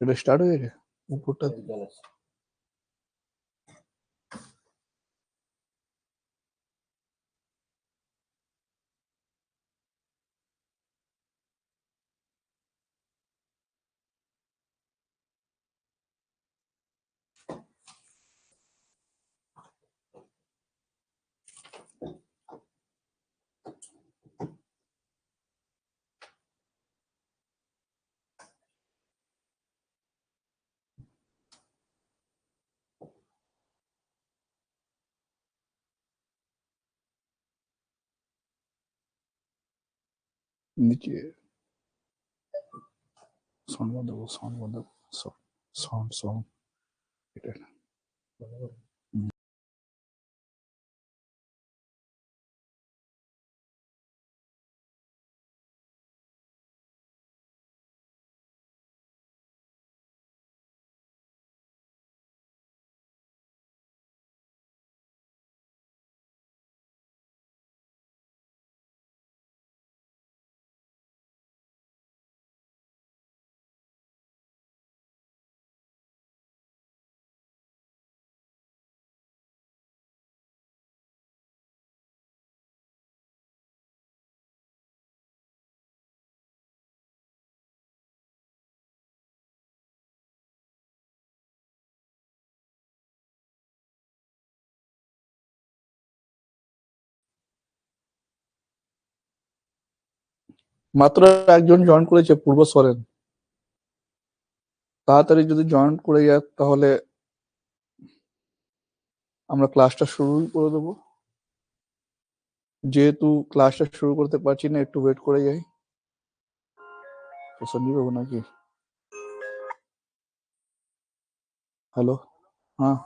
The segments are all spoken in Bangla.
এটা স্টার্ট হয়ে গেছে উপরটা নিচে সাউন্ড বন্ধ করো, সাউন্ড বন্ধ করো, সাউন্ড সাউন্ড এটা না। মাত্র একজন জয়েন করেছে, পূর্ব সরেন। তাড়াতাড়ি যদি জয়েন করে যায় তাহলে আমরা ক্লাসটা শুরু করে দেবো। যেহেতু ক্লাসটা শুরু করতে পারছি না, একটু ওয়েট করে যাই। সঞ্জীব বাবু নাকি? হ্যালো, হ্যাঁ।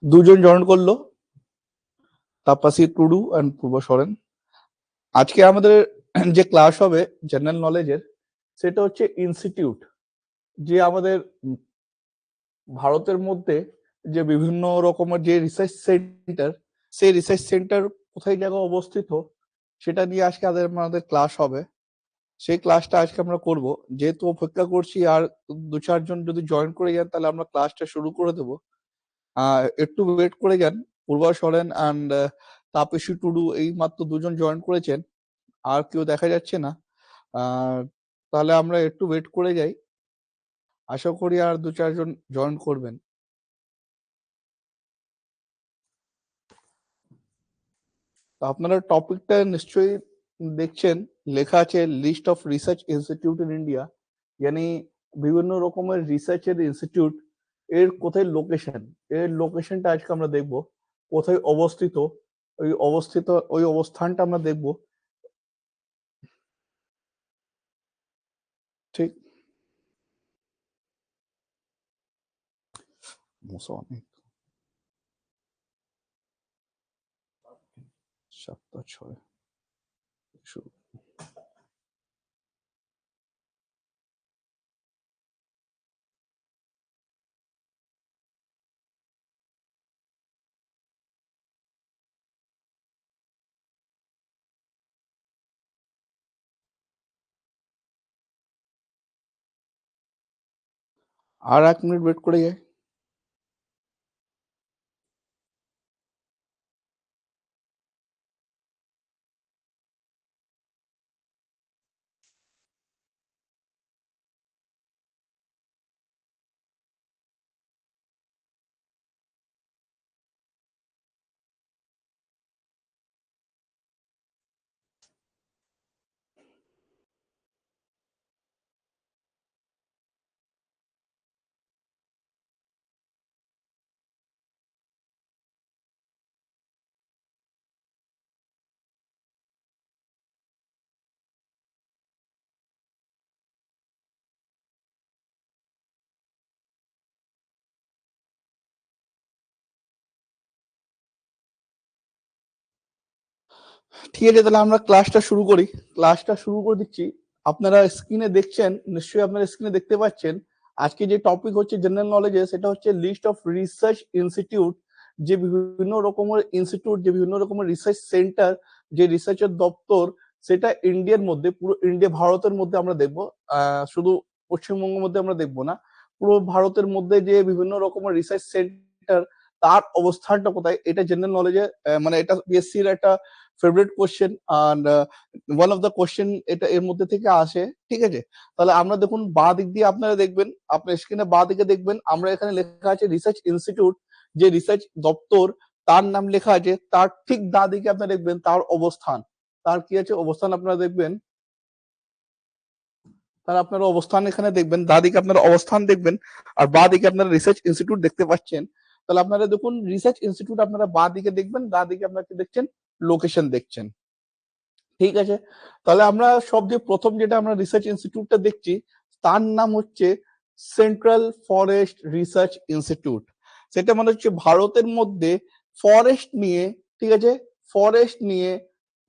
দুজন জয়েন করলো, তাপাসী টুডু অ্যান্ড পূর্ব সরেন। আজকে আমাদের যে ক্লাস হবে জেনারেল নলেজের, সেটা হচ্ছে ইনস্টিটিউট। যে আমাদের ভারতের মধ্যে যে বিভিন্ন রকমের যে রিসার্চ সেন্টার, সেই রিসার্চ সেন্টার কোথায় জায়গায় অবস্থিত সেটা নিয়ে আজকে আমাদের ক্লাস হবে। সেই ক্লাসটা আজকে আমরা করব। যেহেতু অপেক্ষা করছি আর দু চারজন যদি জয়েন করে যান তাহলে আমরা ক্লাসটা শুরু করে দেবো। একটু ওয়েট করে যান। পূর্বা সরেন অ্যান্ড তাপসী টুডু এই মাত্র দুজন জয়েন করেছেন, আর কেউ দেখা যাচ্ছে না। তাহলে আমরা একটু ওয়েট করে যাই, আশা করি আর দু চারজন জয়েন করবেন। তো আপনারা টপিকটা নিশ্চয়ই দেখছেন, লেখা আছে list of research institute in India, यानी বিভিন্ন রকমের রিসার্চের ইনস্টিটিউট এর কোথায় লোকেশন, এর লোকেশনটা আজকে আমরা দেখব, কোথায় অবস্থিত, ওই অবস্থানটা আমরা দেখব। ঠিক, মশা অনেক। 7টা 6 শুরু। আর 1 মিনিট ওয়েট করে যাই। ঠিক আছে, তাহলে আমরা ক্লাসটা শুরু করি। ক্লাসটা শুরু করে দিচ্ছি। আপনারা স্ক্রিনে দেখছেন, নিশ্চয়ই আপনারা স্ক্রিনে দেখতে পাচ্ছেন আজকে যে টপিক হচ্ছে জেনারেল নলেজে, সেটা হচ্ছে লিস্ট অফ রিসার্চ ইনস্টিটিউট, যে বিভিন্ন রকমের ইনস্টিটিউট, যে বিভিন্ন রকমের রিসার্চ সেন্টার, যে রিসার্চের দপ্তর, সেটা ইন্ডিয়ার মধ্যে, পুরো ইন্ডিয়া ভারতের মধ্যে আমরা দেখবো। শুধু পশ্চিমবঙ্গের মধ্যে আমরা দেখবো না, পুরো ভারতের মধ্যে যে বিভিন্ন রকমের রিসার্চ সেন্টার, তার অবস্থানটা কোথায়, এটা জেনারেল নলেজে, মানে এটা বিএসসির একটা favourite question, and one of the question এটা এর মধ্যে থেকে আসে। ঠিক আছে, তাহলে আমরা দেখুন বাঁ দিক দিয়ে আপনারা দেখবেন, আপনার স্ক্রিনে বাঁ দিকে দেখবেন আমরা এখানে লেখা আছে রিসার্চ ইনস্টিটিউট, যে রিসার্চ দপ্তর, তার নাম লেখা আছে। তার ঠিক ডান দিকে আপনারা দেখবেন তার অবস্থান, তার কি আছে অবস্থান আপনারা দেখবেন, তার আপনারা অবস্থান এখানে দেখবেন, ডান দিকে আপনারা অবস্থান দেখবেন, আর বাঁ দিকে আপনারা রিসার্চ ইনস্টিটিউট দেখতে পাচ্ছেন। তাহলে আপনারা দেখুন রিসার্চ ইনস্টিটিউট আপনারা বাঁ দিকে দেখবেন, ডান দিকে আপনারা কি দেখছেন, লোকেশন দেখছেন। ঠিক আছে, তাহলে আমরা সবচেয়ে প্রথম যেটা আমরা রিসার্চ ইনস্টিটিউটটা দেখছি, তার নাম হচ্ছে সেন্ট্রাল ফরেস্ট রিসার্চ ইনস্টিটিউট। সেটা মানে হচ্ছে ভারতের মধ্যে ফরেস্ট নিয়ে, ঠিক আছে, ফরেস্ট নিয়ে,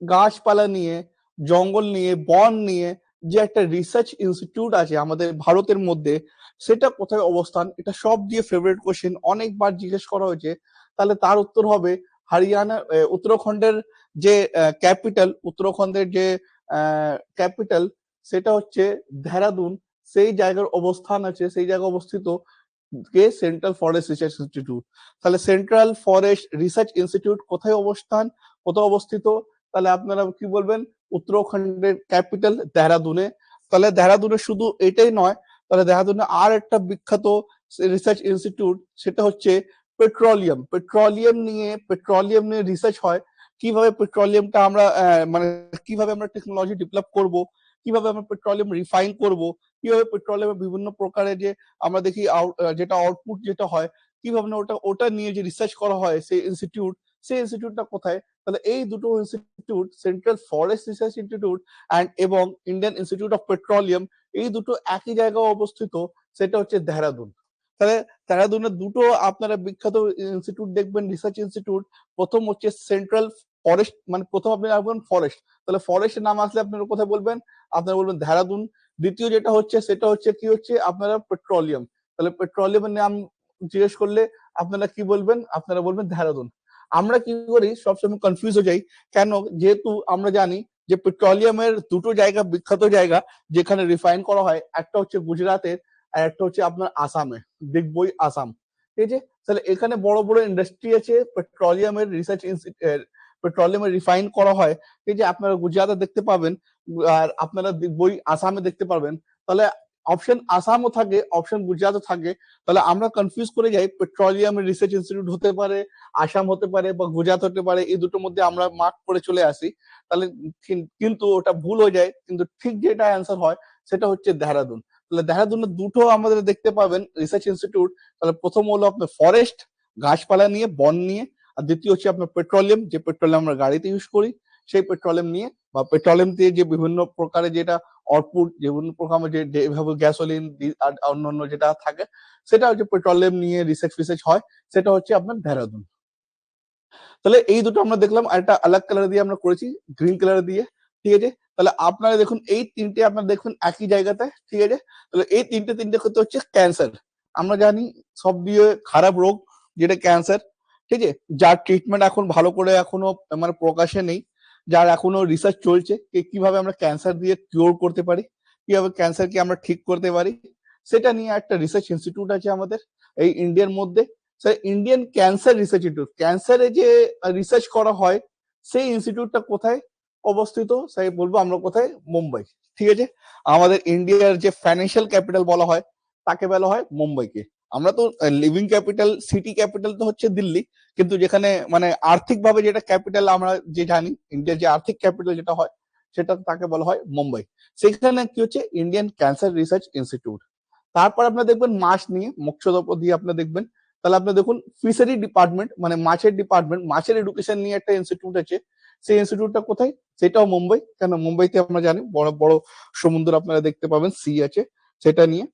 গাছপালা নিয়ে, জঙ্গল নিয়ে, বন নিয়ে যে একটা রিসার্চ ইনস্টিটিউট আছে আমাদের ভারতের মধ্যে, সেটা কোথায় অবস্থান, এটা সব দিয়ে ফেভারিট কোশ্চেন, অনেকবার জিজ্ঞেস করা হয়েছে। তাহলে তার উত্তর হবে হরিয়ানা, উত্তরাখণ্ডের যে ক্যাপিটাল, উত্তরাখণ্ডের যে ক্যাপিটাল, সেটা হচ্ছে দেহরাদুন। সেই জায়গার অবস্থান আছে, সেই জায়গায় অবস্থিত কে সেন্ট্রাল ফরেস্ট রিসার্চ ইনস্টিটিউট। তাহলে সেন্ট্রাল ফরেস্ট রিসার্চ ইনস্টিটিউট কোথায় অবস্থান, কোথায় অবস্থিত, তাহলে আপনারা কি বলবেন, উত্তরাখণ্ডের ক্যাপিটাল দেহরাদুনে। তাহলে দেহরাদুনে শুধু এটাই নয়, তাহলে দেহরাদুনে আর একটা বিখ্যাত রিসার্চ ইনস্টিটিউট, সেটা হচ্ছে পেট্রোলিয়াম। পেট্রোলিয়াম নিয়ে রিসার্চ হয়। কিভাবে পেট্রোলিয়ামটা আমরা মানে কিভাবে আমরা টেকনোলজি ডেভেলপ করব, কিভাবে আমরা পেট্রোলিয়াম রিফাইন করব, কিভাবে পেট্রোলিয়ামের বিভিন্ন প্রকারের যে আমরা দেখি যেটা আউটপুট যেটা হয়, কিভাবে না ওটা ওটা নিয়ে যে রিসার্চ করা হয়, সেই ইনস্টিটিউটটা কোথায়, তাহলে এই দুটো institute, central forest research institute এবং ইন্ডিয়ান ইনস্টিটিউট অফ পেট্রোলিয়াম, এই দুটো একই জায়গায় অবস্থিত, সেটা হচ্ছে দেহরাদুন। তাহলে দেহরাদুনের দুটো আপনারা বিখ্যাত ইনস্টিটিউট দেখবেন, রিসার্চ ইনস্টিটিউট। প্রথম হচ্ছে সেন্ট্রাল ফরেস্ট, মানে প্রথম আপনি রাখবেন ফরেস্ট, তাহলে ফরেস্টের নাম আসলে আপনারা কোথায় বলবেন, আপনারা বলবেন দেহরাদুন। দ্বিতীয় যেটা হচ্ছে সেটা হচ্ছে কি হচ্ছে আপনারা পেট্রোলিয়াম, তাহলে পেট্রোলিয়ামের নাম জিজ্ঞেস করলে আপনারা কি বলবেন, আপনারা বলবেন দেহরাদুন। আমরা কি করি সবসময় কনফিউজ হয়ে যাই, কেন, যেহেতু আমরা জানি যে পেট্রোলিয়ামের দুটো জায়গা বিখ্যাত জায়গা যেখানে রিফাইন করা হয়, একটা হচ্ছে গুজরাটের, আর একটা হচ্ছে আপনার আসামে, দিগ্বই আসাম। ঠিক আছে, তাহলে এখানে বড় বড় ইন্ডাস্ট্রি আছে পেট্রোলিয়ামের রিসার্চ, পেট্রোলিয়ামের রিফাইন করা হয়। এই যে আপনারা গুজরাটে দেখতে পাবেন, আর আপনারা দিগ্বই আসামে দেখতে পাবেন। তাহলে অপশন আসামও থাকে, অপশন গুজরাটও থাকে। তাহলে আমরা কনফিউজ করে যাই, পেট্রোলিয়ামের রিসার্চ ইনস্টিটিউট হতে পারে, আসাম হতে পারে, বা গুজরাট হতে পারে, এই দুটোর মধ্যে আমরা মার্ক করে চলে আসি। তাহলে কিন্তু ওটা ভুল হয়ে যায়, কিন্তু ঠিক যেটা অ্যান্সার হয় সেটা হচ্ছে দেহরাদুন। তাহলে দেহরাদুনের দুটো আমাদের দেখতে পাবেন রিসার্চ ইনস্টিটিউট। তাহলে প্রথম হলো আপনার ফরেস্ট, গাছপালা নিয়ে, বন নিয়ে, আর দ্বিতীয় হচ্ছে আপনার পেট্রোলিয়াম, যে পেট্রোলিয়াম আমরা গাড়িতে ইউজ করি, সেই পেট্রোলিয়াম নিয়ে, বা পেট্রোলিয়াম দিয়ে যে বিভিন্ন প্রকারের যেটা আউটপুট, যে বিভিন্ন প্রকার যে গ্যাসোলিন আর অন্যান্য যেটা থাকে, সেটা হচ্ছে পেট্রোলিয়াম নিয়ে রিসার্চ হয়, সেটা হচ্ছে আপনার দেহরাদুন। তাহলে এই দুটো আমরা দেখলাম, আর একটা আলাগ কালার দিয়ে আমরা করেছি, গ্রিন কালার দিয়ে। ঠিক আছে, তাহলে আপনারা দেখুন এই তিনটে আপনারা দেখুন একই জায়গাতে। ঠিক আছে, তাহলে এই তিনটে করতে হচ্ছে ক্যান্সার। আমরা জানি সব দিয়ে খারাপ রোগ যেটা ক্যান্সার। ঠিক আছে, যার ট্রিটমেন্ট এখন ভালো করে এখনো মানে প্রকাশে নেই, যার এখনো রিসার্চ চলছে কিভাবে আমরা ক্যান্সার দিয়ে কিওর করতে পারি, কিভাবে ক্যান্সারকে আমরা ঠিক করতে পারি, সেটা নিয়ে একটা রিসার্চ ইনস্টিটিউট আছে আমাদের এই ইন্ডিয়ার মধ্যে। Sir Indian cancer research institute, ক্যান্সারে যে রিসার্চ করা হয়, সেই ইনস্টিটিউটটা কোথায় অবস্থিত, সেই বলবো আমরা কোথায়, মুম্বাই। ঠিক আছে, আমাদের ইন্ডিয়ার যে ফাইন্যান্সিয়াল ক্যাপিটাল বলা হয়, তাকে বলা হয় মুম্বাইকে। আমরা তো লিভিং ক্যাপিটাল, সিটি ক্যাপিটাল তো হচ্ছে দিল্লি, কিন্তু যেখানে মানে আর্থিক ভাবে যেটা ক্যাপিটাল আমরা যে জানি, ইন্ডিয়ার যে আর্থিক ক্যাপিটাল যেটা হয়, সেটা তাকে বলা হয় মুম্বাই। সেখানে কি হচ্ছে ইন্ডিয়ান ক্যান্সার রিসার্চ ইনস্টিটিউট। তারপর আপনার দেখবেন মাছ নিয়ে, মৎস্যতত্ত্ব দিয়ে আপনার দেখবেন, তাহলে আপনি দেখুন ফিশারি ডিপার্টমেন্ট, মানে মাছের ডিপার্টমেন্ট, মাছের এডুকেশন নিয়ে একটা ইনস্টিটিউট আছে। সেই ইনস্টিটিউটটা কোথায়, সেটাও মুম্বাই। কেন মুম্বাইতে আমরা জানি বড় বড় সমুদ্র আপনারা দেখতে পাবেন, সি আছে, সেটা নিয়ে।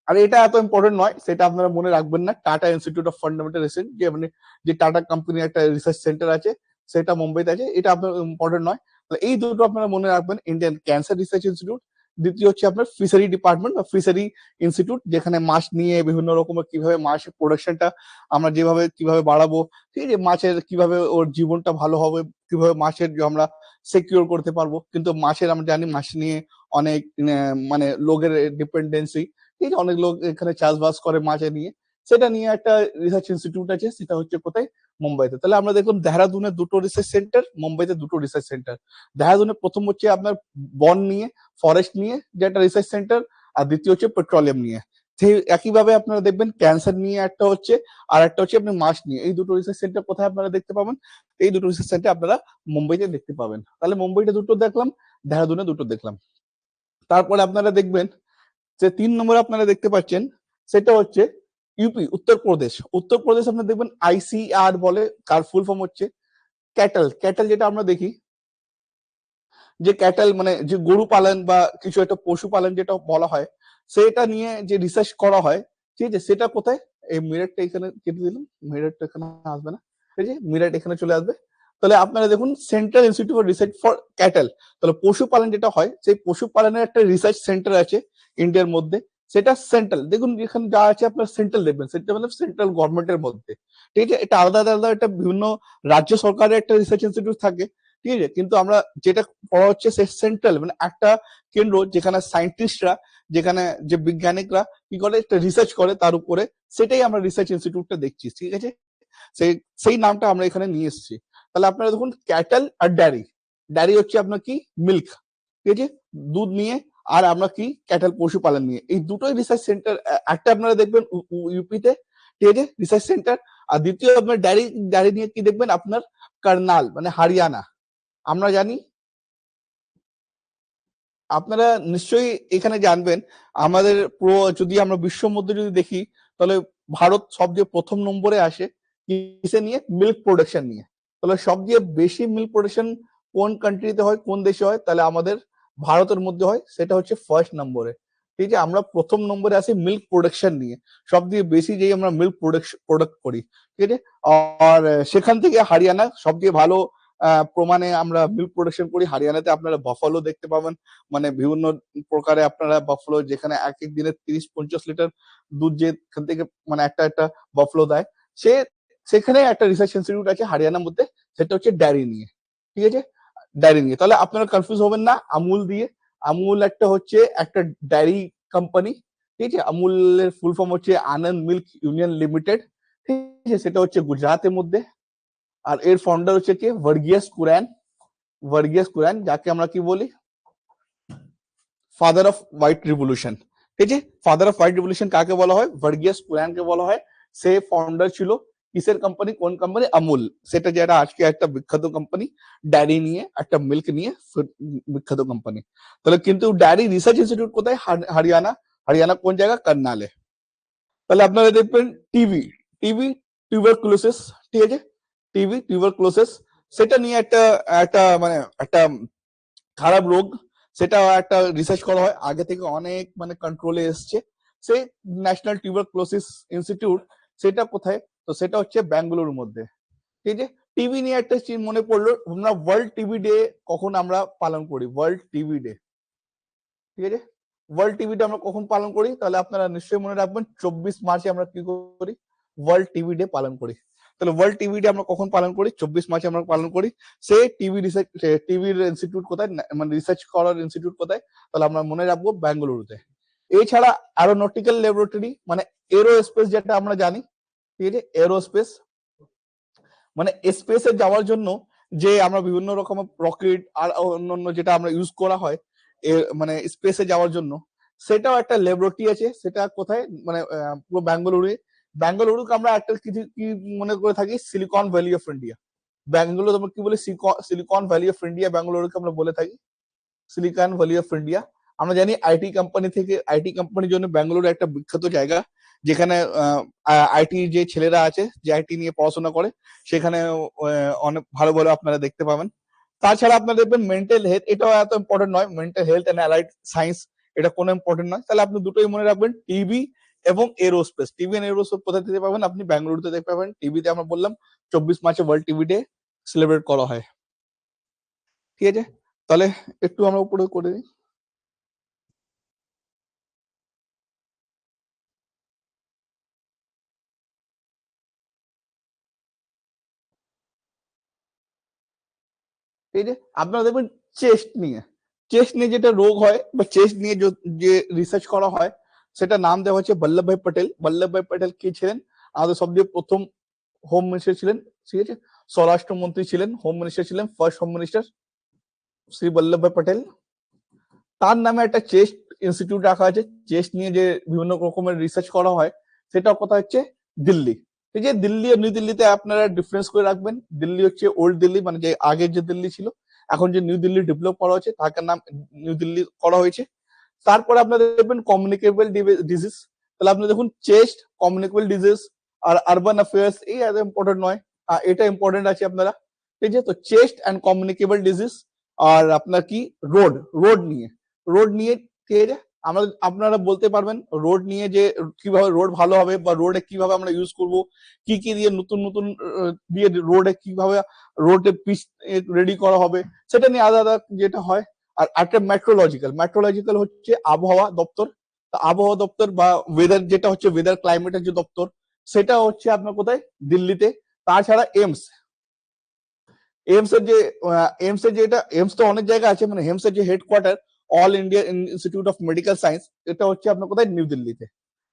আর এটা এত ইম্পর্টেন্ট নয়, সেটা আপনারা মনে রাখবেন না, tata institute of fundamental research, যে মানে যে টাটা কোম্পানির একটা রিসার্চ সেন্টার আছে, সেটা মুম্বাইতে আছে, এটা আপনার ইম্পর্টেন্ট নয়। এই দুটো আপনারা মনে রাখবেন, ইন্ডিয়ান ক্যান্সার রিসার্চ ইনস্টিটিউট, দ্বিতীয় হচ্ছে আপনার ফিশারি ডিপার্টমেন্ট বা ফিশারি ইনস্টিটিউট, যেখানে মাছ নিয়ে বিভিন্ন রকমের কিভাবে মাছের প্রোডাকশনটা আমরা যেভাবে কিভাবে বাড়াবো, ঠিক আছে, মাছের কিভাবে ওর জীবনটা ভালো হবে, কিভাবে মাছের আমরা সিকিউর করতে পারবো। কিন্তু মাছের আমরা জানি মাছ নিয়ে অনেক মানে লোকের ডিপেন্ডেন্সি, ঠিক আছে, অনেক লোক এখানে চাষবাস করে মাছের নিয়ে, সেটা নিয়ে একটা রিসার্চ ইনস্টিটিউট আছে, সেটা হচ্ছে কোথায়, মুম্বাইতে। তাহলে আমরা দেখলাম দেহরাদুনে দুটো রিসার্চ সেন্টার, মুম্বাইতে দুটো রিসার্চ সেন্টার। দেহরাদুনে প্রথম হচ্ছে আপনার বন নিয়ে, ফরেস্ট নিয়ে যে একটা রিসার্চ সেন্টার, আর দ্বিতীয় হচ্ছে পেট্রোলিয়াম নিয়ে। সেই একইভাবে আপনারা দেখবেন ক্যান্সার নিয়ে একটা হচ্ছে, আর একটা হচ্ছে আপনি মাছ নিয়ে। এই দুটো রিসার্চ সেন্টার কোথায় আপনারা দেখতে পাবেন? এই দুটো রিসার্চ সেন্টার আপনারা মুম্বাইতে দেখতে পাবেন। তাহলে মুম্বাইতে দুটো দেখলাম, দেহরাদুনে দুটো দেখলাম। তারপরে আপনারা দেখবেন যে 3 নম্বরে আপনারা দেখতে পাচ্ছেন, সেটা হচ্ছে ইউপি, উত্তরপ্রদেশ। উত্তরপ্রদেশ আপনারা দেখবেন আইসিআর বলে, কার ফুল ফর্ম হচ্ছে ক্যাটল। ক্যাটল যেটা আমরা দেখি যে ক্যাটল মানে যে গরু পালন বা কিছু একটা পশু পালন যেটা বলা হয়, সেটা নিয়ে যে রিসার্চ করা হয়, ঠিক আছে, সেটা কোথায়, এই মিরারটা এখানে কেটে দিলাম, মিরারটা এখানে আসবে না, ঠিক আছে, মিরার এখানে চলে আসবে। তাহলে আপনারা দেখুন central institute for research for cattle, তাহলে পশুপালন যেটা হয়, সেই পশুপালনের একটা রিসার্চ সেন্টার আছে ইন্ডিয়ার মধ্যে, সেটা সেন্ট্রাল। দেখুন এখানে যা আছে আপনার সেন্ট্রাল দেখবেন, সেটা মানে সেন্ট্রাল গভর্নমেন্টের মধ্যে, ঠিক আছে। এটা আলাদা আলাদা একটা বিভিন্ন রাজ্য সরকারের একটা রিসার্চ ইনস্টিটিউট থাকে, ঠিক আছে, কিন্তু আমরা যেটা পড়া হচ্ছে সে সেন্ট্রাল মানে একটা কেন্দ্র, যেখানে সায়েন্টিস্টরা, যেখানে যে বিজ্ঞানিকরা কি করে একটা রিসার্চ করে তার উপরে, সেটাই আমরা রিসার্চ ইনস্টিটিউটটা দেখছি, ঠিক আছে। সেই সেই নামটা আমরা এখানে নিয়ে এসেছি। তাহলে আপনারা দেখুন ক্যাটল আর ডেয়ারি, ডেয়ারি হচ্ছে আপনার কি মিল্ক, ঠিক আছে, দুধ নিয়ে, আর আমরা কি ক্যাটল পশুপালন নিয়ে, এই দুটোই রিসার্চ সেন্টার। একটা আপনারা দেখবেন ইউপিতে, ঠিক আছে, রিসার্চ সেন্টার, আর দ্বিতীয় আপনার ডেয়ারি, ডেয়ারি নিয়ে কি দেখবেন আপনার কার্নাল মানে হরিয়ানা। আমরা জানি, আপনারা নিশ্চয়ই এখানে জানবেন, আমাদের পুরো যদি আমরা বিশ্ব মধ্যে যদি দেখি, তাহলে ভারত সবচেয়ে প্রথম নম্বরে আসে কিসে নিয়ে, মিল্ক প্রোডাকশন নিয়ে। তাহলে সবচেয়ে বেশি মিল্ক প্রোডাকশন কোন কান্ট্রিতে হয়, কোন দেশে হয়, তাহলে আমাদের ভারতের মধ্যে হয়, সেটা হচ্ছে ফার্স্ট নম্বরে, ঠিক আছে। আমরা প্রথম নম্বরে আসি মিল্ক প্রোডাকশন নিয়ে, সব দিয়ে বেশি যেই আমরা মিল্ক প্রোডাক্ট করি, ঠিক আছে। আর সেখান থেকে হরিয়ানা সবচেয়ে ভালো প্রমাণে আমরা মিল্ক প্রোডাকশন করি। হরিয়ানাতে আপনারা বাফালো দেখতে পাবেন, মানে বিভিন্ন প্রকারে আপনারা বাফলো, যেখানে এক এক দিনে 30-50 লিটার দুধ যেখান থেকে মানে একটা একটা বাফলো দেয়, সে সেখানে একটা রিসার্চ ইনস্টিটিউট আছে হরিয়ানার মধ্যে, সেটা হচ্ছে ডেয়ারি নিয়ে, ঠিক আছে, ডেয়ারি নিয়ে। তাহলে আপনারা কনফিউজ হবেন না আমুল দিয়ে। আমুল একটা হচ্ছে একটা ডেয়ারি কোম্পানি, ঠিক আছে, আমুলের ফুল ফর্ম হচ্ছে আনন্দ মিল্ক ইউনিয়ন লিমিটেড, ঠিক আছে, সেটা হচ্ছে গুজরাটের মধ্যে। আর এর ফাউন্ডার হচ্ছে কি ভার্গিয়াস কুরান, ভার্গিয়াস কুরান, যাকে আমরা কি বলি ফাদার অফ হোয়াইট রিভলিউশন, ঠিক আছে। ফাদার অফ হোয়াইট রিভলিউশন কাকে বলা হয়, ভার্গিয়াস কুরানকে বলা হয়। সে ফাউন্ডার ছিল কিসের কোম্পানি, কোন কোম্পানি, আমুল, সেটা যেটা আজকে একটা বিখ্যাত কোম্পানি, ডেয়ারি নিয়ে, একটা মিল্ক নিয়ে বিখ্যাত কোম্পানি। তাহলে কিন্তু ডেয়ারি রিসার্চ ইনস্টিটিউট কোথায়, হরিয়ানা। হরিয়ানা কোন জায়গা, কার্নালে। তাহলে আপনারা দেখবেন টিবি, টিবি টিউবারকুলোসিস, ঠিক আছে, টিবি টিউবারকুলোসিস, সেটা নিয়ে একটা একটা মানে একটা খারাপ রোগ, সেটা একটা রিসার্চ করা হয়, আগে থেকে অনেক মানে কন্ট্রোলে এসছে। সেই ন্যাশনাল টিউবারকুলোসিস ইনস্টিটিউট, সেটা কোথায়, তো সেটা হচ্ছে ব্যাঙ্গালুরুর মধ্যে, ঠিক আছে। টিবি নিয়ে একটা চিজ মনে পড়লো, আমরা ওয়ার্ল্ড টিবি ডে কখন আমরা পালন করি, ওয়ার্ল্ড টিবি ডে, ঠিক আছে, ওয়ার্ল্ড টিবি ডে আমরা কখন পালন করি, তাহলে আপনারা নিশ্চয়ই মনে রাখবেন 24 মার্চে আমরা কি করি, ওয়ার্ল্ড টিবি ডে পালন করি। তাহলে ওয়ার্ল্ড টিবি ডে আমরা কখন পালন করি, 24 মার্চে আমরা পালন করি। সেই টিবি রিসার্চ, টিভির ইনস্টিটিউট কোথায়, মানে রিসার্চ করার ইনস্টিটিউট কোথায়, তাহলে আমরা মনে রাখবো বেঙ্গালুরুতে। এছাড়া অ্যারোনটিক্যাল ল্যাবরেটরি মানে এরোস্পেস যেটা আমরা জানি, ঠিক আছে, এরোস্পেস মানে স্পেসে যাওয়ার জন্য যে আমরা বিভিন্ন রকমের রকেট আর অন্যান্য যেটা আমরা ইউজ করা হয় মানে স্পেসে যাওয়ার জন্য, সেটাও একটা ল্যাবরেটরি আছে। সেটা কোথায়, মানে পুরো বেঙ্গালুরু। বেঙ্গালুরুকে আমরা একটা কিছু কি মনে করে থাকি, Silicon Valley of India. Bengaluru আমরা কি বলি, সিলিকন ভ্যালি অফ ইন্ডিয়া বেঙ্গালুরুকে আমরা বলে থাকি সিলিকন ভ্যালি অফ ইন্ডিয়া। আমরা জানি আইটি কোম্পানি থেকে, আইটি কোম্পানির জন্য বেঙ্গালুরু একটা বিখ্যাত জায়গা, যেখানে আইটি যে ছেলেরা আছে, যে আইটি নিয়ে পড়াশোনা করে, সেখানে অনেক ভালো ভালো আপনারা দেখতে পাবেন। তাছাড়া আপনারা দেখবেন মেন্টাল হেলথ, এটাও এত ইম্পর্টেন্ট নয়, mental health and allied science, এটা কোনো ইম্পর্টেন্ট নয়। তাহলে আপনি দুটোই মনে রাখবেন, টিবি এবং এরোস্পেস। টিবি এন্ড এরোস্পেস কোথায় দেখতে পাবেন, আপনি বেঙ্গালুরুতে দেখতে পাবেন। টিভিতে আমরা বললাম 24 মার্চে ওয়ার্ল্ড টিবি ডে, সেলিব্রেট করা হয়। ঠিক আছে, তাহলে একটু আমরা উপরে করে দিই। ঠিক আছে, আপনারা দেখবেন চেস্ট নিয়ে যেটা রোগ হয় বা চেস্ট নিয়ে যে রিসার্চ করা হয় সেটা নাম দেওয়া হচ্ছে বল্লভভাই পটেল। বল্লভভাই পটেল কে ছিলেন? আমাদের সবচেয়ে প্রথম হোম মিনিস্টার ছিলেন। ঠিক আছে, স্বরাষ্ট্রমন্ত্রী ছিলেন, হোম মিনিস্টার ছিলেন, first home minister Shri Vallabhbhai Patel. তার নামে একটা চেস্ট ইনস্টিটিউট রাখা আছে। চেস্ট নিয়ে যে বিভিন্ন রকমের রিসার্চ করা হয় সেটা কথা হচ্ছে দিল্লি। এই যে দিল্লি আর নিউ দিল্লিতে আপনারা ডিফারেন্স করে রাখবেন। দিল্লি হচ্ছে ওল্ড দিল্লি, মানে যে আগের যে দিল্লি ছিল, এখন যে নিউ দিল্লি ডেভেলপ করা হচ্ছে তার নাম নিউ দিল্লি করা হয়েছে। তারপরে আপনারা দেখবেন কমিউনিকেবল ডিজিজ। তাহলে আপনি দেখুন চেস্ট, কমিউনিকেবল ডিজিজ আর আরবান অ্যাফেয়ার্স, এই এত ইম্পর্টেন্ট নয়, এটা ইম্পর্টেন্ট আছে আপনারা। ঠিক আছে, তো চেস্ট অ্যান্ড কমিউনিকেবল ডিজিজ। আর আপনার কি রোড নিয়ে ঠিক আছে, আপনারা বলতে পারবেন রোড নিয়ে যে কিভাবে রোড ভালো হবে বা রোডে কিভাবে আমরা ইউজ করব, কি কি দিয়ে নতুন নতুন দিয়ে রোডে কিভাবে রোডে পিচ রেডি করা হবে, সেটা নিয়ে আলাদা আলাদা যেটা হয়। আর একটা মেট্রোলজিক্যাল হচ্ছে আবহাওয়া দপ্তর। আবহাওয়া দপ্তর বা ওয়েদার, যেটা হচ্ছে ওয়েদার ক্লাইমেটের যে দপ্তর, সেটা হচ্ছে আপনার কোথায়? দিল্লিতে। তাছাড়া এইমস এর যেটা, এইমস তো অনেক জায়গা আছে, মানে এইমস এর যে headquarter all India institute of medical science, এটা হচ্ছে আপনার কোথায়? নিউ দিল্লিতে।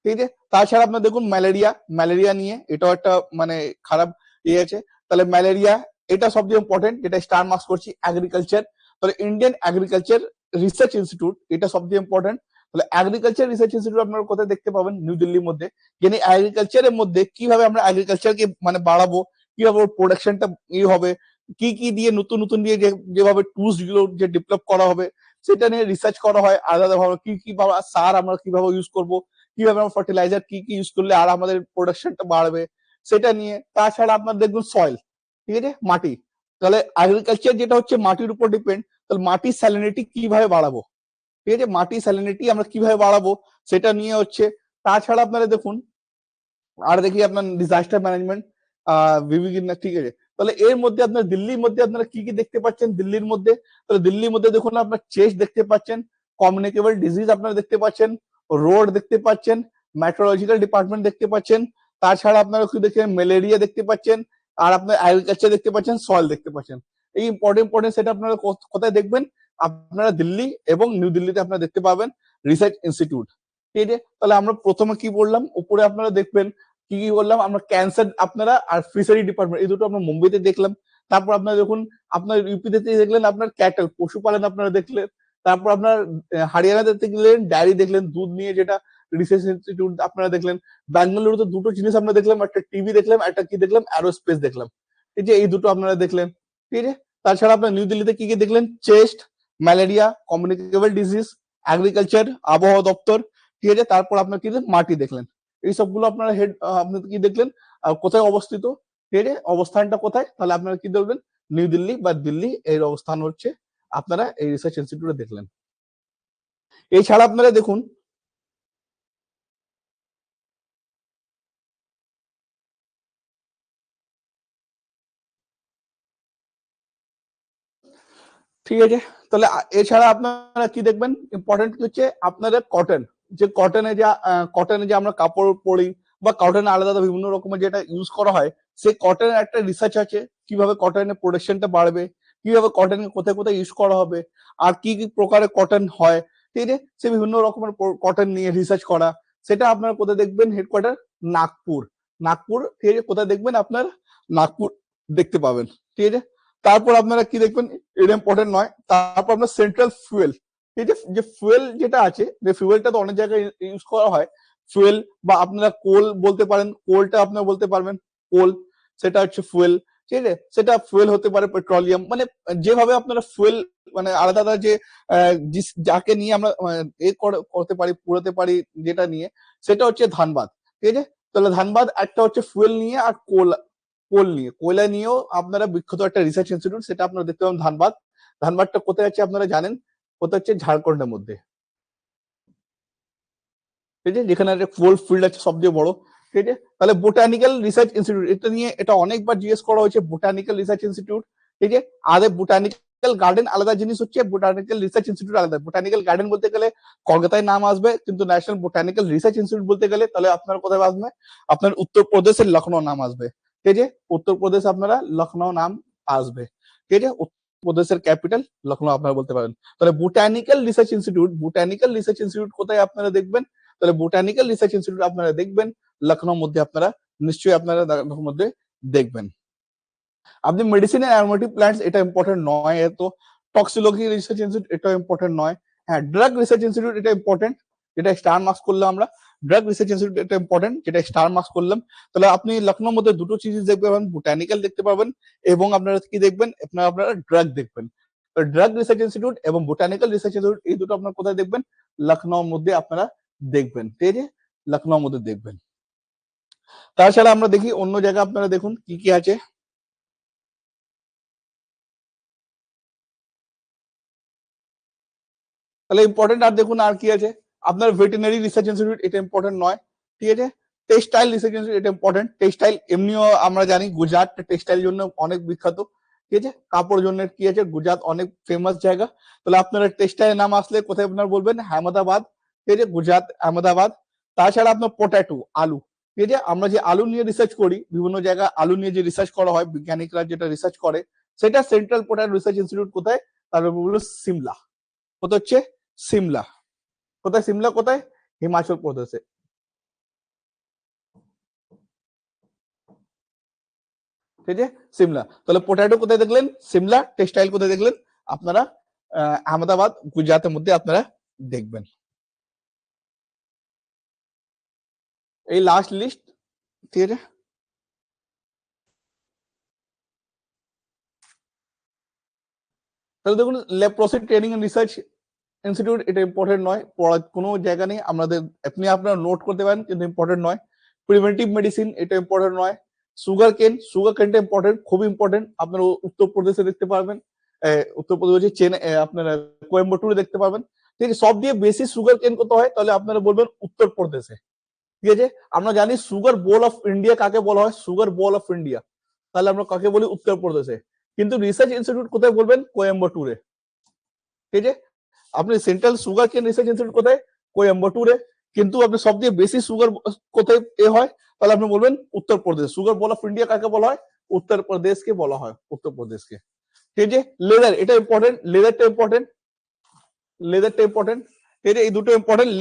ঠিক আছে, তাছাড়া আপনার দেখুন ম্যালেরিয়া নিয়ে এটাও একটা মানে খারাপ ইয়ে আছে। তাহলে ম্যালেরিয়া, এটা সবচেয়ে ইম্পর্টেন্ট, যেটা স্টার মার্কস করছি। এগ্রিকালচার, তাহলে ইন্ডিয়ান এগ্রিকালচার রিসার্চ ইনস্টিটিউট, এটা সবচেয়ে ইম্পর্টেন্ট। তাহলে এগ্রিকালচার রিসার্চ ইনস্টিটিউট আপনারা কোথায় দেখতে পাবেন? নিউ দিল্লির মধ্যে। যিনি এগ্রিকালচারের মধ্যে কিভাবে আমরা এগ্রিকালচারকে মানে বাড়াবো, কিভাবে প্রোডাকশনটা ইয়ে হবে, কি কি দিয়ে নতুন নতুন দিয়ে যেভাবে টুলস গুলো যে ডেভেলপ করা হবে, সেটা নিয়ে রিসার্চ করা হয় আলাদা ভাবে। কি কি সার আমরা কিভাবে ইউজ করব, কিভাবে আমরা ফার্টিলাইজার কি কি ইউজ করলে আর আমাদের প্রোডাকশনটা বাড়বে, সেটা নিয়ে। তাছাড়া আপনার দেখুন সয়েল, ঠিক আছে, মাটি। তাহলে এগ্রিকালচার যেটা হচ্ছে মাটির উপর ডিপেন্ড, তাহলে মাটির স্যালিনিটি কিভাবে বাড়াবো, ঠিক আছে, মাটির স্যালিনিটি আমরা কিভাবে বাড়াবো সেটা নিয়ে হচ্ছে। তাছাড়া আপনারা দেখুন আর দেখি আপনার ডিজাস্টার ম্যানেজমেন্ট বিভিন্ন, ঠিক আছে। তাহলে এর মধ্যে আপনার দিল্লির মধ্যে আপনারা কি কি দেখতে পাচ্ছেন দিল্লির মধ্যে? তাহলে দিল্লির মধ্যে দেখুন আপনার চেস্ট দেখতে পাচ্ছেন, কমিউনিকেবল ডিজিজ আপনারা দেখতে পাচ্ছেন, রোড দেখতে পাচ্ছেন, মেট্রোলজিক্যাল ডিপার্টমেন্ট দেখতে পাচ্ছেন। তাছাড়া আপনারা কি দেখছেন? ম্যালেরিয়া দেখতে পাচ্ছেন, আর আপনার এগ্রিকালচার দেখতে পাচ্ছেন, সয়েল দেখতে পাচ্ছেন। এই ইম্পর্টেন্ট সেটা আপনারা কোথায় দেখবেন? আপনারা দিল্লি এবং নিউ দিল্লিতে আপনারা দেখতে পাবেন রিসার্চ ইনস্টিটিউট। ঠিক আছে, তাহলে আমরা প্রথমে কি বললাম, উপরে আপনারা দেখবেন কি কি বললাম আমরা, ক্যান্সার আপনারা আর ফিশারি ডিপার্টমেন্ট, এই দুটো আমরা মুম্বাইতে দেখলাম। তারপর আপনারা দেখুন আপনার ইউপিতে দেখলেন আপনার ক্যাটেল, পশুপালন আপনারা দেখলেন। তারপর আপনার হরিয়ানাতে দেখলেন ডায়েরি দেখলেন, দুধ নিয়ে যেটা রিসার্চ ইনস্টিটিউট আপনারা দেখলেন। ব্যাঙ্গালুরুতে দুটো জিনিস আমরা দেখলাম, একটা টিভি দেখলাম, একটা কি দেখলাম? অ্যারোস্পেস দেখলাম। এই যে এই দুটো আপনারা দেখলেন। ঠিক আছে, তাছাড়া আপনার নিউ দিল্লিতে কি কি দেখলেন? Chest, malaria, communicable disease, agriculture, আবহাওয়া দপ্তর। ঠিক আছে, তারপর আপনার কি মাটি দেখলেন। এই সবগুলো আপনারা আপনি কি দেখলেন? কোথায় অবস্থিত, ঠিক আছে, অবস্থানটা কোথায়? তাহলে আপনারা কি দেখবেন? নিউ দিল্লি বা দিল্লি এর অবস্থান হচ্ছে আপনারা এই রিসার্চ ইনস্টিটিউটে দেখলেন। এছাড়া আপনারা দেখুন ঠিক আছে, তাহলে এছাড়া আপনারা কি দেখবেন? ইম্পর্টেন্ট হচ্ছে আপনাদের কটন, যে কটনে যে আমরা কাপড় পরি বা কটনে আলাদা আলাদা বিভিন্ন রকমের যেটা ইউজ করা হয়, সেই কটনের একটা রিসার্চ আছে, কিভাবে কটনের প্রোডাকশনটা বাড়বে, কিভাবে কটন কোথায় কোথায় ইউজ করা হবে, আর কি কি প্রকারের কটন হয়। ঠিক আছে, সে বিভিন্ন রকমের কটন নিয়ে রিসার্চ করা, সেটা আপনারা কোথায় দেখবেন? হেডকোয়ার্টার নাগপুর। ঠিক আছে, কোথায় দেখবেন? আপনার নাগপুর দেখতে পাবেন। ঠিক আছে, তারপর আপনারা কি দেখবেন? এটা ইম্পর্টেন্ট নয়। তারপর আপনার সেন্ট্রাল ফুয়েল, ঠিক আছে, যে ফুয়েল যেটা আছে, যে ফুয়েলটা তো অনেক জায়গায় ইউজ করা হয়। ফুয়েল বা আপনারা কোল বলতে পারেন, কোলটা আপনারা বলতে পারবেন কোল, সেটা হচ্ছে ফুয়েল। ঠিক আছে, সেটা ফুয়েল হতে পারে পেট্রোলিয়াম, মানে যেভাবে আপনারা ফুয়েল মানে আলাদা আলাদা যে যাকে নিয়ে আমরা করতে পারি, পুরোতে পারি, যেটা নিয়ে সেটা হচ্ছে ধানবাদ। ঠিক আছে, তাহলে ধানবাদ একটা হচ্ছে ফুয়েল নিয়ে, আর কয়লা নিয়েও আপনারা বিখ্যাত একটা রিসার্চ ইনস্টিটিউট, সেটা আপনারা দেখতে পাবেন ধানবাদটা কোথায় আছে আপনারা জানেন? কোথায় হচ্ছে? ঝাড়খণ্ডের মধ্যে। ঠিক আছে, যেখানে একটা কোল ফিল্ড আছে সবচেয়ে বড়, ঠিক আছে, তাহলে বোটানিক্যাল রিসার্চ ইনস্টিটিউট, এটা নিয়ে এটা অনেকবার জিজ্ঞেস করা হয়েছে, বোটানিক্যাল রিসার্চ ইনস্টিটিউট। ঠিক আছে, আরে বোটানিক্যাল গার্ডেন আলাদা জিনিস হচ্ছে, বোটানিক্যাল রিসার্চ ইনস্টিটিউট আলাদা। বোটানিক্যাল গার্ডেন বলতে গেলে কলকাতায় নাম আসবে, কিন্তু ন্যাশনাল বোটানিক্যাল রিসার্চ ইনস্টিটিউট বলতে গেলে তাহলে আপনার কোথায় আসবে, আপনার উত্তরপ্রদেশের লখনৌ নাম আসবে। ঠিক আছে, উত্তরপ্রদেশ আপনারা লখনৌ নাম আসবে। ঠিক আছে, উত্তরপ্রদেশের ক্যাপিটাল লখনৌ আপনারা বলতে পারেন। তাহলে botanical research institute, botanical research institute কোথায় আপনারা দেখবেন, তাহলে বোটানিক্যাল রিসার্চ ইনস্টিটিউট আপনারা দেখবেন লখনৌ মধ্যে, আপনারা নিশ্চয়ই আপনারা লখনৌ মধ্যে দেখবেন। আপনি মেডিসিন এন্ড অ্যারোমেটিক প্ল্যান্টস, এটা ইম্পর্টেন্ট নয়, তো টক্সিলজি রিসার্চ ইনস্টিটিউট এটা ইম্পর্টেন্ট নয়। হ্যাঁ, ড্রাগ রিসার্চ ইনস্টিটিউট এটা ইম্পর্টেন্ট, যেটা স্টার মার্কস করলাম আমরা। ড্রাগ রিসার্চ ইনস্টিটিউট এটা ইম্পর্টেন্ট, যেটা স্টার মার্কস করলাম। তাহলে আপনি লখনৌ মধ্যে দুটো জিনিস দেখতে পাবেন, বোটানিক্যাল দেখতে পাবেন এবং আপনারা কি দেখবেন, আপনারা ড্রাগ দেখবেন। ড্রাগ রিসার্চ ইনস্টিটিউট এবং বোটানিক্যাল রিসার্চ ইনস্টিটিউট এই দুটো আপনারা কোথায় দেখবেন, লখনৌ মধ্যে আপনারা দেখবেন। ঠিক আছে, লখনৌ মধ্যে দেখবেন। তাছাড়া আমরা দেখি অন্য জায়গা, আপনারা দেখুন কি কি আছে। তাহলে ইম্পর্টেন্ট আর দেখুন আর কি আছে, আপনার ভেটেরিনারি রিসার্চ ইনস্টিটিউট এটা ইম্পর্টেন্ট নয়। ঠিক আছে, টেক্সটাইল রিসার্চ ইনস্টিটিউট এটা ইম্পর্টেন্ট। টেক্সটাইল এমনিও আমরা জানি গুজরাট টেক্সটাইল জন্য অনেক বিখ্যাত। ঠিক আছে, কাপড় জন্য কি আছে, গুজরাট অনেক ফেমাস জায়গা। তাহলে আপনারা টেক্সটাইল নাম আসলে কোথায় আপনার বলবেন, আহমেদাবাদ। ঠিক আছে, গুজরাট আহমেদাবাদ। তাছাড়া আপনার পটেটো, আলু। ঠিক আছে, আমরা যে আলু নিয়ে রিসার্চ করি, বিভিন্ন জায়গায় আলু নিয়ে যে রিসার্চ করা হয়, বিজ্ঞানিকরা যেটা রিসার্চ করে, সেটা সেন্ট্রাল পটেটো রিসার্চ ইনস্টিটিউট কোথায়, তার বললো সিমলা। কোথায় হচ্ছে, সিমলা। কোথায় সিমলা, কোথায়, হিমাচল প্রদেশে। ঠিক আছে, সিমলা। তাহলে পোটাটো কোথায় দেখলেন, সিমলা। টেক্সটাইল কোথায় দেখলেন, আপনারা আহমেদাবাদ, গুজরাটের মধ্যে আপনারা দেখবেন। এই লাস্ট লিস্ট। ঠিক আছে, তাহলে দেখুন leprosy training and research institute এটা ইম্পর্টেন্ট নয়, পড়ার কোনো জায়গা নেই, আমাদের আপনি আপনারা নোট করতে পারেন, কিন্তু ইম্পর্টেন্ট নয়। প্রিভেন্টিভ মেডিসিন এটা ইম্পর্টেন্ট নয়। সুগার কেনটা ইম্পর্টেন্ট, খুব ইম্পর্টেন্ট, আপনারা উত্তরপ্রদেশে দেখতে পারবেন, উত্তরপ্রদেশে চেন্নাই, আপনারা কোয়েম্বাটুরে দেখতে পারবেন। ঠিক আছে, সব দিয়ে বেশি সুগার কেন কত হয়, তাহলে আপনারা বলবেন উত্তরপ্রদেশে। ঠিক আছে, আমরা জানি সুগার বোল অফ ইন্ডিয়া কাকে বলা হয়, সুগার বোল অফ ইন্ডিয়া, তাহলে আমরা কাকে বলি, উত্তরপ্রদেশে। কিন্তু রিসার্চ ইনস্টিটিউট কোথায় বলবেন, কোয়েম্বাটুরে। ঠিক আছে, আপনি সেন্ট্রাল সুগার কেন রিসার্চ ইনস্টিটিউট কোথায়, কোয়েম্বাটুরে। কিন্তু আপনি সব দিয়ে বেশি সুগার কোথায় এ হয়, তাহলে আপনি বলবেন Uttar Pradesh. Sugar ball of India কাকে বলা হয়, উত্তরপ্রদেশকে বলা হয়, উত্তরপ্রদেশকে। ঠিক আছে, লেদার এটা ইম্পর্টেন্ট, লেদারটা ইম্পর্টেন্ট, লেদারটা ইম্পর্টেন্ট। ঠিক আছে, এই দুটো ইম্পর্টেন্ট।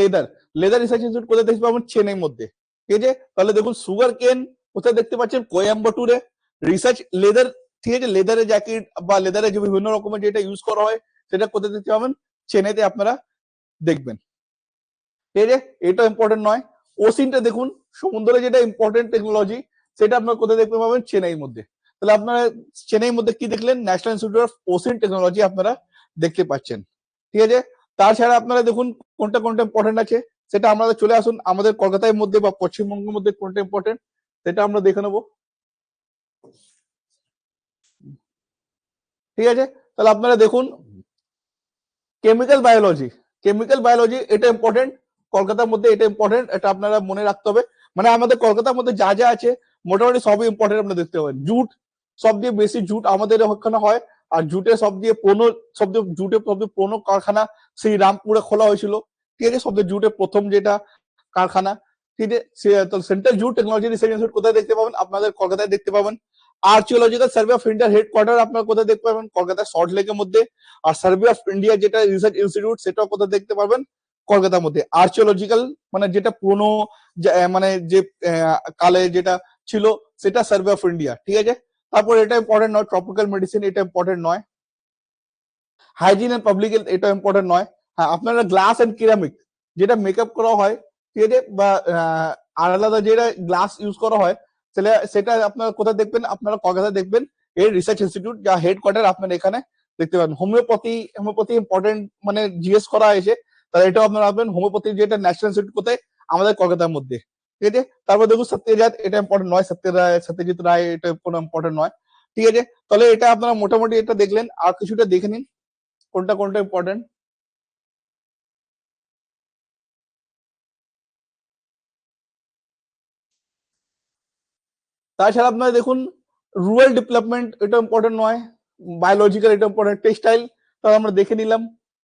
লেদার রিসার্চ ইনস্টিটিউট কোথায় দেখতে পাবেন, চেন্নাই মধ্যে। ঠিক আছে, তাহলে দেখুন সুগার কেন কোথায় দেখতে পাচ্ছেন, কোয়েম্বাটুরে। রিসার্চ লেদার, ঠিক আছে, লেদারের জ্যাকেট বা লেদারের যে বিভিন্ন রকমের যেটা ইউজ করা হয়, সেটা কোথায় দেখতে পাবেন, চেন্নাইতে আপনারা দেখবেন। ঠিক আছে, এটা ইম্পর্টেন্ট নয়। ওসিনটা দেখুন, সমুদ্রে যেটা ইম্পর্টেন্ট টেকনোলজি, সেটা আপনারা কোথায় দেখতে পাবেন, চেন্নাইয়ের মধ্যে। তাহলে আপনারা চেন্নাইয়ের মধ্যে কি দেখলেন, ন্যাশনাল ইনস্টিটিউট অফ ওসিন টেকনোলজি আপনারা দেখতে পাচ্ছেন। ঠিক আছে, তাছাড়া আপনারা দেখুন কোনটা কোনটা ইম্পর্টেন্ট আছে, সেটা আমাদের চলে আসুন, আমাদের কলকাতার মধ্যে বা পশ্চিমবঙ্গের মধ্যে কোনটা ইম্পর্টেন্ট, সেটা আমরা দেখে নেবো। ঠিক আছে, তাহলে আপনারা দেখুন কেমিক্যাল বায়োলজি, কেমিক্যাল বায়োলজি এটা ইম্পর্টেন্ট, কলকাতার মধ্যে এটা ইম্পর্টেন্ট, এটা আপনারা মনে রাখতে হবে। মানে আমাদের কলকাতার মধ্যে যা যা আছে মোটামুটি সবই ইম্পর্টেন্ট, আপনারা দেখতে পাবেন। জুট, সব দিয়ে বেশি জুট আমাদের ওখানে হয়। আর জুটের জুটের সব দিয়ে পুরনো কারখানা সেই রামপুরে খোলা হয়েছিল। ঠিক আছে, সব দিয়ে জুটের প্রথম যেটা কারখানা। ঠিক আছে, central jute technology research institute কোথায় দেখতে পাবেন, আপনাদের কলকাতায় দেখতে পাবেন। আর্চিওলজিক্যাল সার্ভে অফ ইন্ডিয়ার হেডকোয়ার্টার আপনারা কোথায় দেখতে পাবেন, কলকাতার সল্ট লেকের মধ্যে। আর সার্ভে অফ ইন্ডিয়া যেটা রিসার্চ ইনস্টিটিউট, সেটাও কোথায় দেখতে পাবেন, কলকাতার মধ্যে। আর্চিওলজিক্যাল মানে যেটা পুরনো, মানে যে কালে যেটা ছিল, সেটা সার্ভে অফ ইন্ডিয়া। ঠিক আছে, তারপর এটা ইম্পর্টেন্ট নয়, ট্রপিক্যাল মেডিসিন এটা ইম্পর্টেন্ট নয়। হাইজিন এন্ড পাবলিক হেলথ এটা ইম্পর্টেন্ট নয়। হ্যাঁ, আপনারা গ্লাস এন্ড সিরামিক যেটা মেকআপ করা হয়, ঠিক আছে, বা আলাদা যেটা গ্লাস ইউজ করা হয়, সেটা আপনারা কোথায় দেখবেন, আপনারা কলকাতায় দেখবেন, এর রিসার্চ ইনস্টিটিউট যা হেডকোয়ার্টার আপনারা এখানে দেখতে পাবেন। হোমিওপ্যাথি ইম্পর্টেন্ট, মানে জিজ্ঞেস করা হয়েছে, তাহলে এটাও আপনারা ভাববেন হোমিওপ্যাথি যেটা ন্যাশনাল ইনস্টিটিউট কোথায়, আমাদের কলকাতার মধ্যে। ঠিক আছে, তারপর দেখুন সত্যজাত এটা ইম্পর্টেন্ট নয়, সত্যজিৎ রায় এটা কোনো ইম্পর্টেন্ট নয়। ঠিক আছে, তাহলে এটা আপনারা মোটামুটি এটা দেখলেন, আর কিছুটা দেখে নিন কোনটা কোনটা ইম্পর্টেন্ট। তাছাড়া আপনারা দেখুন রুরাল ডেভেলপমেন্ট এটা ইম্পর্টেন্ট নয়, বায়োলজিক্যাল এটা ইম্পর্টেন্ট, টেক্সটাইল তাহলে আমরা দেখে নিলাম,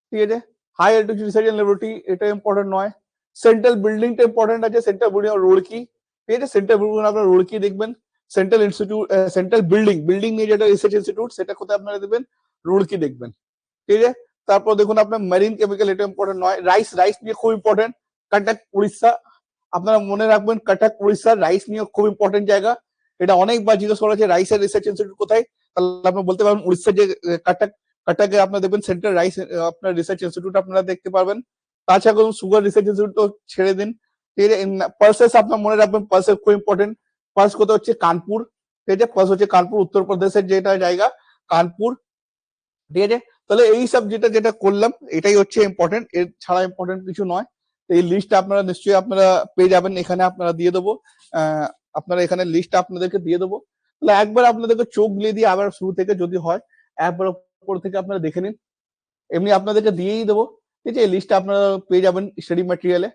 ঠিক আছে। High education research and laboratory এটা ইম্পর্টেন্ট নয়। সেন্ট্রাল বিল্ডিংটা ইম্পর্টেন্ট আছে, সেন্ট্রাল বিল্ডিং রুড়কি, ঠিক আছে, সেন্ট্রাল বিল্ডিং আপনারা রুড়কি দেখবেন। সেন্ট্রাল ইনস্টিটিউট সেন্ট্রাল বিল্ডিং নিয়ে যেটা রিসার্চ ইনস্টিটিউট সেটা কোথায় আপনারা দেখবেন, রুড়কি দেখবেন, ঠিক আছে। তারপর দেখুন আপনার মেরিন কেমিক্যাল এটা ইম্পর্টেন্ট নয়। রাইস নিয়ে খুব ইম্পর্টেন্ট, কটক উড়িষ্যা, আপনারা মনে রাখবেন কটক উড়িষ্যা রাইস নিয়ে খুব ইম্পর্টেন্ট জায়গা। এটা অনেকবার জিজ্ঞেস করা হয়েছে রাইসের রিসার্চ ইনস্টিটিউট কোথায়, তাহলে আপনি বলতে পারবেন উড়িষ্যার যে কটকে আপনারা দেখবেন সেন্ট্রাল রাইস আপনার রিসার্চ ইনস্টিটিউট আপনারা দেখতে পারবেন। তাছাড়া সুগার রিসার্চ ইনস্টিটিউট তো ছেড়ে দিন, ঠিক আছে। পালসেস আপনার মনে রাখবেন, পালসেস খুব ইম্পর্টেন্ট। পালস কোথায় হচ্ছে, কানপুর, ঠিক আছে, পালস হচ্ছে কানপুর, উত্তরপ্রদেশের যেটা জায়গা কানপুর, ঠিক আছে। তাহলে এই সব যেটা যেটা করলাম এটাই হচ্ছে ইম্পর্টেন্ট, এর ছাড়া ইম্পর্টেন্ট কিছু নয়। এই লিস্ট আপনারা নিশ্চয়ই আপনারা পেয়ে যাবেন, এখানে আপনারা দিয়ে দেবো, আপনারা এখানে লিস্ট আপনাদেরকে দিয়ে দেবো। তাহলে একবার আপনাদেরকে চোখ বুলিয়ে দিয়ে আবার শুরু থেকে যদি হয় একবার উপর থেকে আপনারা দেখে নিন, এমনি আপনাদেরকে দিয়েই দেবো, ঠিক আছে। এই লিস্টটা আপনারা পেয়ে যাবেন স্টাডি ম্যাটেরিয়ালে।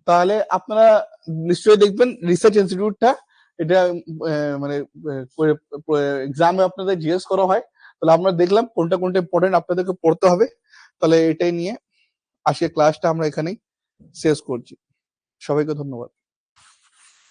তাহলে আপনারা নিশ্চয়ই দেখবেন রিসার্চ ইনস্টিটিউটটা এটা মানে এক্সামে আপনাদের জিজ্ঞেস করা হয়, তাহলে আমরা দেখলাম কোনটা কোনটা ইম্পর্টেন্ট আপনাদেরকে পড়তে হবে। তাহলে এটাই নিয়ে আজকে ক্লাসটা আমরা এখানেই শেষ করছি। সবাইকে ধন্যবাদ।